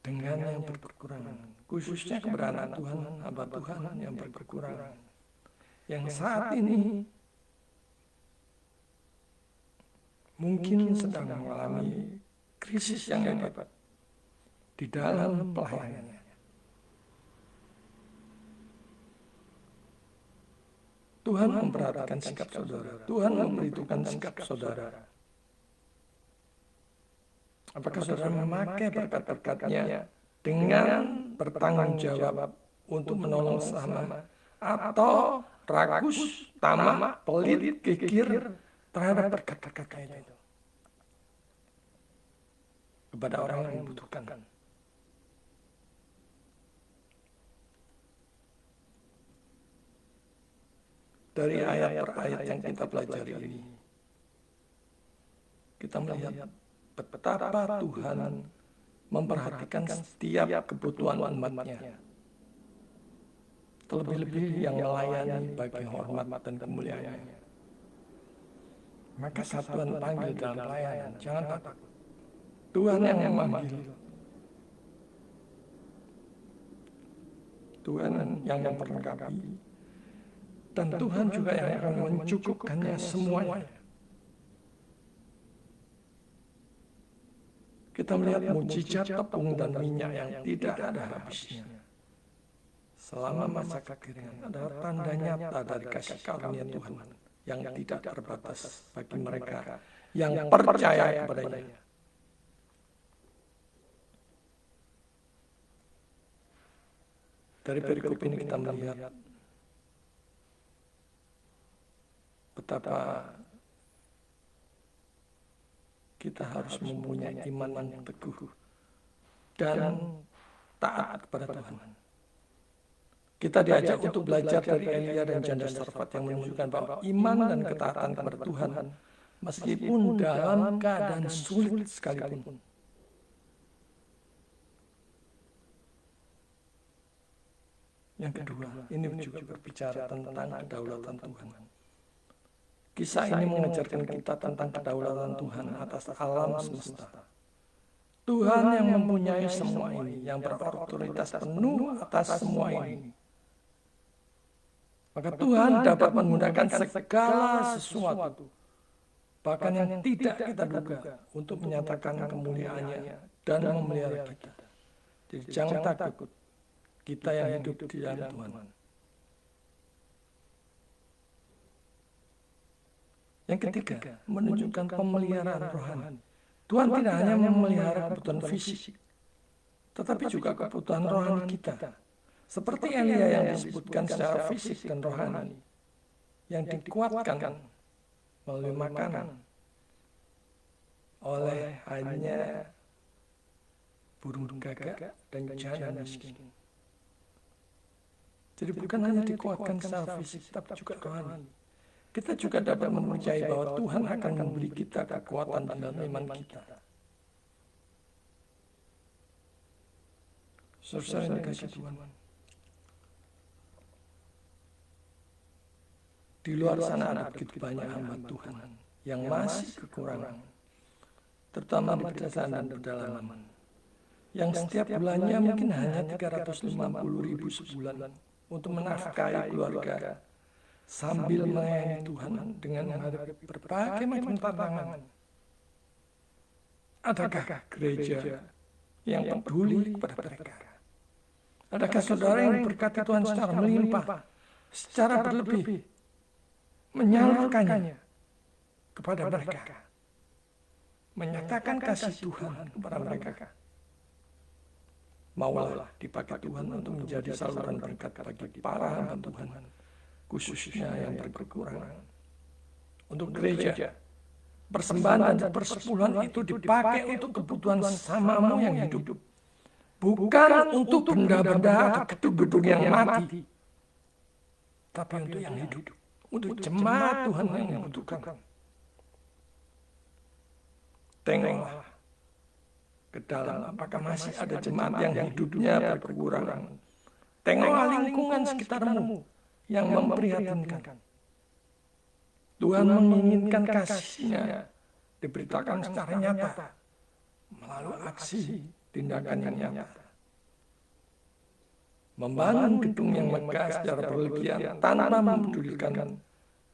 dengan yang berkekurangan, khususnya kepada anak Tuhan, hamba Tuhan yang berkekurangan, yang saat ini mungkin sedang mengalami krisis yang hebat di dalam pelayanannya. Tuhan memperhatikan sikap saudara, Tuhan memperhitungkan sikap saudara. Apakah saudara memakai berkat-berkat-Nya dengan bertanggung jawab untuk menolong sesama, atau rakus, tamak, pelit, kikir terhadap berkat-berkat-Nya itu kepada orang yang membutuhkan? Dari ayat per ayat yang kita pelajari ini, kita melihat betapa Tuhan memperhatikan setiap kebutuhan umat-Nya, terlebih-lebih yang melayani bagi hormat dan kemuliaan-Nya. Maka saat Tuhan panggil dalam pelayanan, jangan takut. Tuhan yang memanggil, Tuhan yang memperlengkapi, dan Tuhan juga yang akan mencukupkannya semuanya. Kita melihat mujizat tepung dan minyak yang tidak ada habisnya selama masa kekeringan adalah tanda nyata dari kasih karunia Tuhan yang tidak terbatas bagi mereka yang percaya kepada-Nya. Dari perikop ini kita melihat betapa kita harus mempunyai iman yang teguh dan taat kepada Tuhan. Kita diajak untuk belajar dari Elia dan janda Sarfat yang menunjukkan bahwa iman dan ketaatan kepada Tuhan meskipun dalam keadaan sulit sekalipun. Yang kedua, ini juga berbicara tentang kedaulatan Tuhan. Kisah ini mengajarkan kita tentang kedaulatan Tuhan atas alam semesta. Tuhan yang mempunyai semua ini, yang berotoritas penuh atas semua ini. Maka Tuhan dapat menggunakan segala sesuatu, bahkan yang tidak kita duga, untuk menyatakan kemuliaan-Nya dan memelihara kita. Jadi jangan takut, kita yang hidup di dalam Tuhan. Yang ketiga, menunjukkan pemeliharaan rohani. Tuhan tidak hanya memelihara kebutuhan fisik, tetapi juga kebutuhan rohani kita. Seperti Elia yang disebutkan secara fisik dan rohani, yang dikuatkan melalui makanan oleh hanya burung gagak dan janda miskin. Jadi bukan hanya dikuatkan secara fisik, tapi juga rohani. Kita juga dapat mempercayai bahwa Tuhan akan memberi kita kekuatan dalam iman kita. Saudara yang dikasihi Tuhan, di luar sana ada begitu banyak hamba Tuhan yang masih kekurangan, terutama di pedesaan dan pedalaman, yang setiap bulannya mungkin hanya 350.000 sebulan untuk menafkahi keluarga, sambil melayani Tuhan dengan menghadapi berbagai macam tantangan. Adakah gereja yang peduli kepada mereka? Adakah saudara yang diberkati Tuhan secara melimpah, secara berlebih, menyalurkannya kepada mereka, menyatakan kasih Tuhan kepada mereka? Maulah dipakai Tuhan untuk menjadi saluran berkat bagi para hamba Tuhan, khususnya yang berkekurangan. Untuk gereja, persembahan dan persepuluhan itu dipakai untuk kebutuhan sesamamu yang hidup, bukan untuk benda-benda atau gedung-gedung yang mati, tapi untuk yang hidup, untuk jemaat Tuhan yang membutuhkan. Tengoklah ke dalam, apakah masih ada jemaat yang hidupnya berkekurangan. Tengoklah lingkungan sekitarmu yang memprihatinkan. Tuhan menginginkan kasih-Nya diberitakan secara nyata melalui aksi tindakan yang nyata. membangun gedung yang megah secara berlebihan tanpa mempedulikan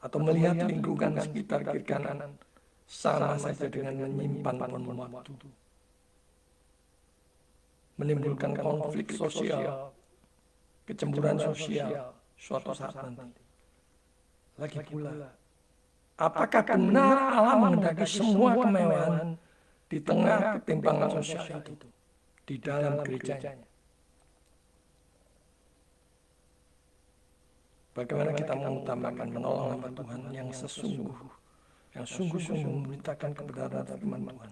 atau melihat lingkungan sekitar kiri kanan sama saja dengan menyimpan bom waktu, menimbulkan konflik sosial, kecemburuan sosial suatu saat nanti. Lagi pula, apakah benar Allah menghendaki semua kemewahan di tengah ketimpangan sosial itu di dalam gerejanya? Bagaimana kita mengutamakan menolong hamba Tuhan yang sungguh-sungguh memberitakan kebenaran firman Tuhan,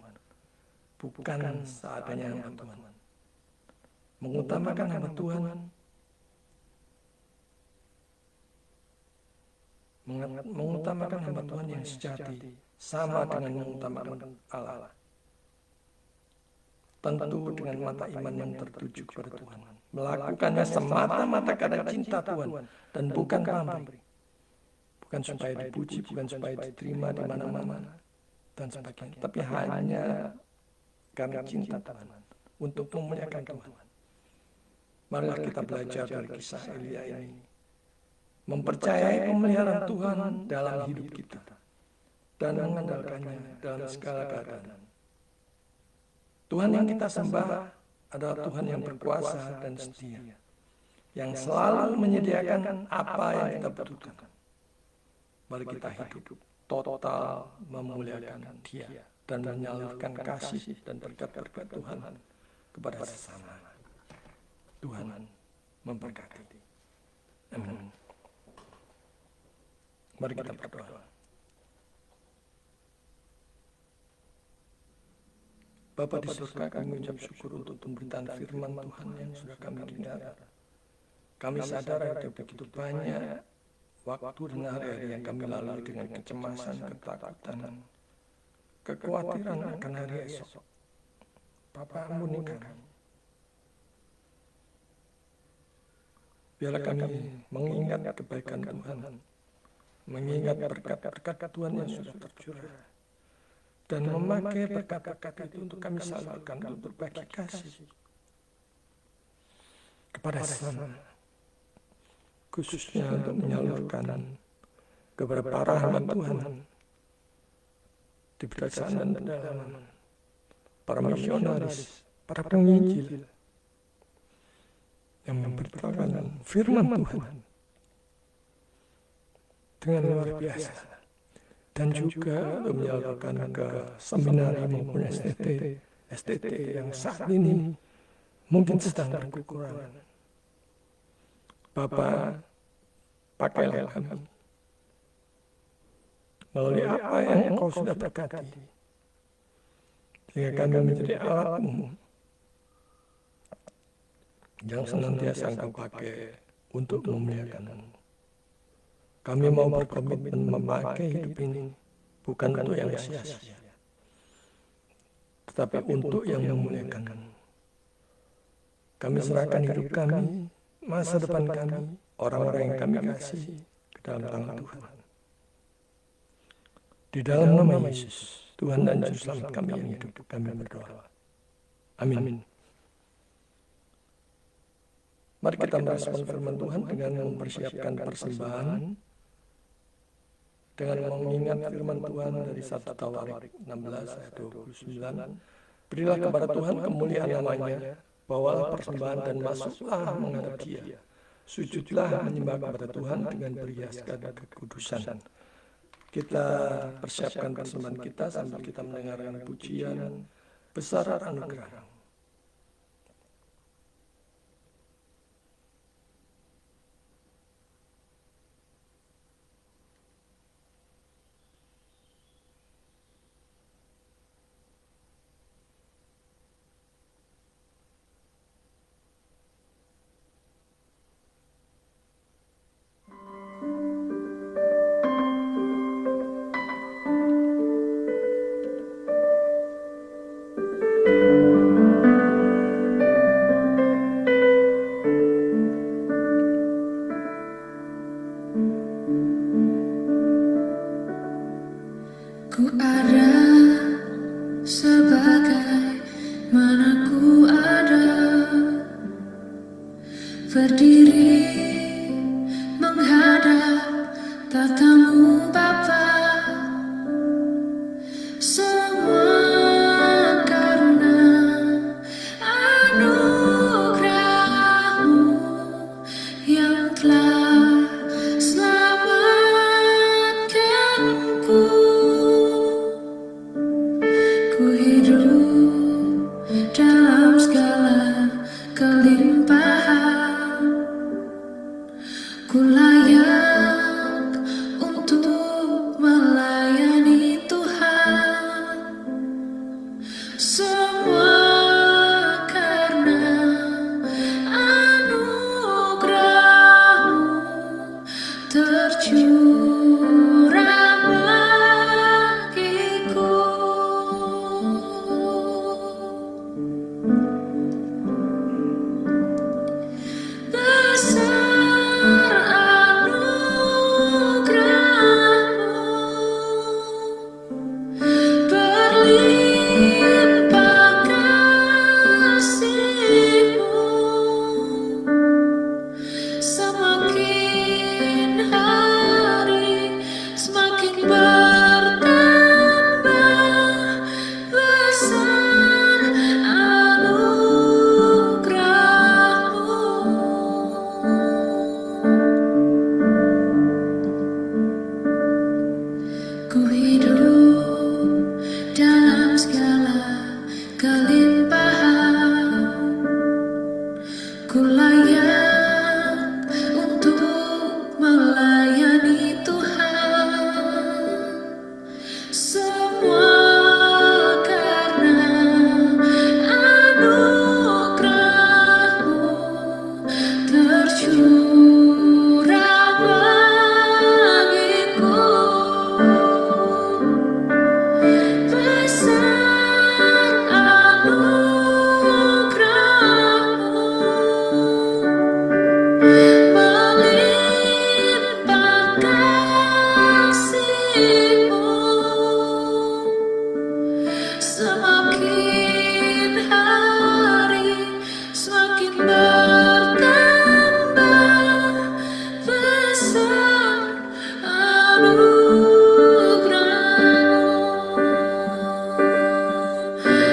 bukan seadanya hamba Tuhan. Mengutamakan hamba Tuhan, mengutamakan hamba Tuhan yang sejati sama dengan mengutamakan Allah. Tentu dengan mata iman yang tertuju kepada Tuhan, melakukannya semata-mata karena cinta Tuhan dan bukan pamrih, bukan supaya dipuji, bukan supaya diterima di mana-mana dan sebagainya, tapi hanya karena cinta Tuhan, untuk memuliakan Tuhan. Marilah kita belajar dari kisah Elia ini, mempercayai pemeliharaan Tuhan dalam hidup kita dan mengandalkannya dalam segala keadaan. Tuhan yang kita sembah adalah Tuhan yang berkuasa dan setia, yang selalu menyediakan apa yang kita butuhkan. Mari kita hidup total memuliakan Dia dan menyalurkan kasih dan berkat-berkat Tuhan kepada sesama. Tuhan memberkati. Amin. Mari kita berdoa. Bapa di surga, kami mengucap syukur untuk pemberitaan firman Tuhan yang sudah kami dengar. Kami sadar ada begitu banyak waktu dan hari-hari yang kami lalui dengan kecemasan, ketakutan, kekhawatiran akan hari esok. Bapa, ampuni kami. Biarlah kami mengingat kebaikan Tuhan, mengingat berkat-berkat Tuhan yang sudah tercurah, dan memakai berkat-berkat itu untuk kami salurkan untuk berbagi kasih kepada sesama, khususnya untuk menyalurkan kepada para hamba Tuhan di pedesaan dan pedalaman, para misionaris, para penginjil yang memberitakan firman Tuhan dengan luar biasa, dan juga menyalurkan ke seminari maupun STT yang saat ini mungkin sedang berkekurangan. Bapa, pakailah kami melalui apa yang Engkau sudah berkati, sehingga kami menjadi alat-Mu yang senantiasa Engkau pakai untuk memuliakan-Mu. Kami mau berkomitmen memakai hidup ini bukan untuk yang sia-sia, tetapi untuk yang memuliakan-Mu. Kami serahkan hidup kami, masa depan kami, orang-orang yang kami kasih ke dalam tangan Tuhan. Di dalam nama Yesus, Tuhan dan Juru Selamat kami yang hidup, kami berdoa. Amin. Mari kita merespon firman Tuhan dengan mempersiapkan persembahan, dengan mengingat firman Tuhan dari 1 Tawarik 16 ayat 29. Berilah kepada Tuhan kemuliaan namanya, bawalah persembahan dan masuklah menghadap Dia. Sujudlah menyembah kepada Tuhan dengan berhiaskan kekudusan. Kita persiapkan persembahan kita sambil kita mendengarkan pujian besar anugerah. berdiri menghadap tatamu Bapa, semua karena anugerah-Mu yang telah selamatkanku. Ku hidup dalam segala kelimpahan, ku layak untuk melayani Tuhan. Semua karena anugerah-Mu tercurah bagiku. Besar anugerah-Mu, berlimpah kasih-Mu, semakin hari semakin bertambah besar anugerah-Mu. Ku hidup dalam segala kelimpahan, ku layak untuk melayani Tuhan. Semua karena anugerah-Mu tercurah bagiku. Besar anugerah-Mu, melimpah kasih-Mu, semakin hari semakin bertambah besar anugerah-Mu.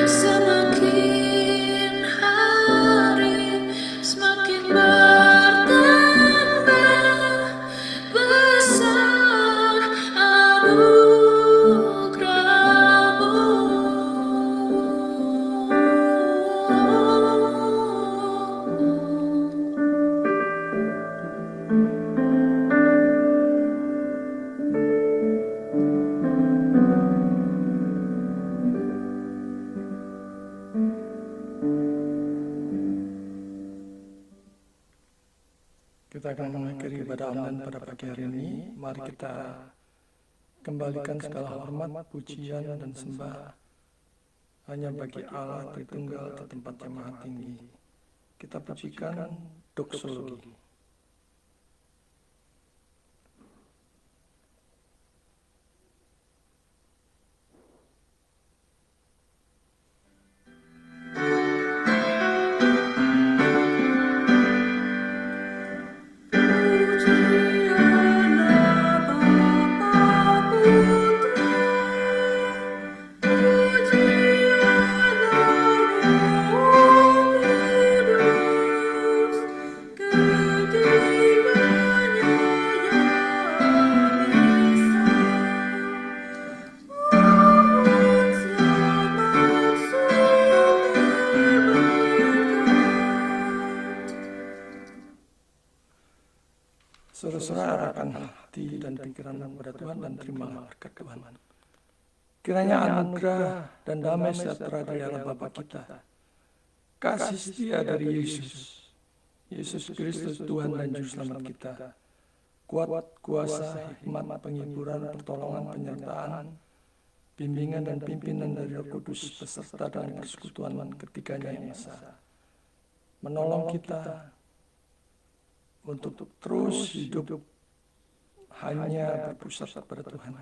Semakin hari semakin bertambah besar Kita akan mengakhiri ibadah online pada pagi hari ini. Mari kita kembalikan segala hormat, pujian, dan sembah hanya bagi Allah Tritunggal di tempat yang maha tinggi. Kita pujikan doksologi. Saudara-saudara, arahkan hati dan pikiran kepada Tuhan dan terimalah berkat Tuhan. Kiranya anugerah dan damai sejahtera dari Allah Bapa kita, kasih setia dari Yesus Kristus Tuhan dan Juru Selamat kita, kuat kuasa, hikmat, penghiburan, pertolongan, penyertaan, bimbingan dan pimpinan dari Roh Kudus beserta dalam persekutuan ketiganya yang esa, menolong kita untuk terus hidup hanya berpusat pada Tuhan,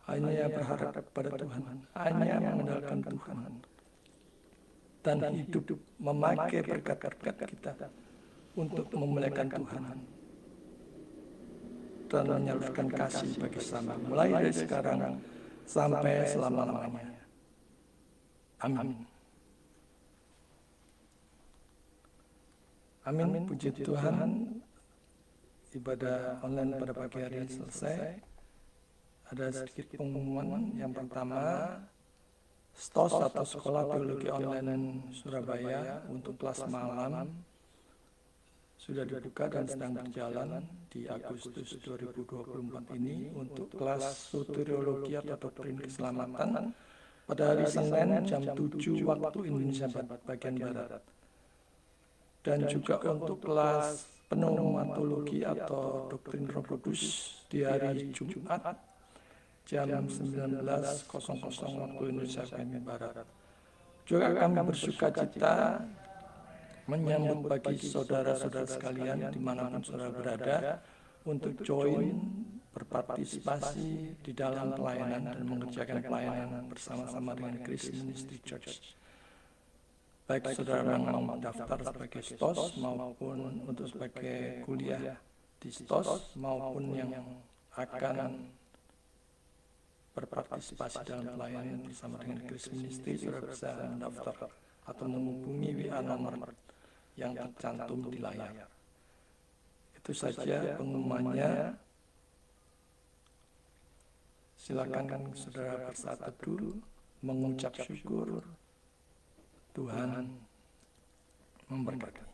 hanya berharap pada Tuhan, hanya mengandalkan Tuhan, dan hidup memakai berkat-berkat kita untuk memuliakan Tuhan dan menyalurkan kasih bagi sesama, mulai dari sekarang sampai selama-lamanya. Amin. Amin. Puji Tuhan, ibadah online pada pagi hari ini selesai. Ada sedikit pengumuman. Yang pertama, STOS atau Sekolah Teologi Online Surabaya untuk kelas malam sudah dibuka dan sedang berjalan di Agustus 2024 ini untuk kelas soteriologi atau doktrin keselamatan pada hari Senin jam 7 waktu Indonesia bagian Barat. Dan juga untuk kelas pneumatologi atau doktrin Roh Kudus di hari Jumat jam 19.00 waktu Indonesia bagian Barat. Juga kami bersuka cita menyambut bagi saudara-saudara sekalian dimanapun saudara berada untuk join berpartisipasi di dalam pelayanan dan mengerjakan pelayanan bersama-sama dengan Grace Ministry Church. Baik saudara yang mau daftar sebagai STOS maupun untuk sebagai kuliah di STOS maupun yang akan berpartisipasi dalam pelayanan bersama dengan Grace Ministry, saudara bisa mendaftar atau menghubungi WA nomor yang tercantum di layar. Itu saja pengumumannya. Silakan saudara bersaat teduh, mengucap syukur. Tuhan memberkati.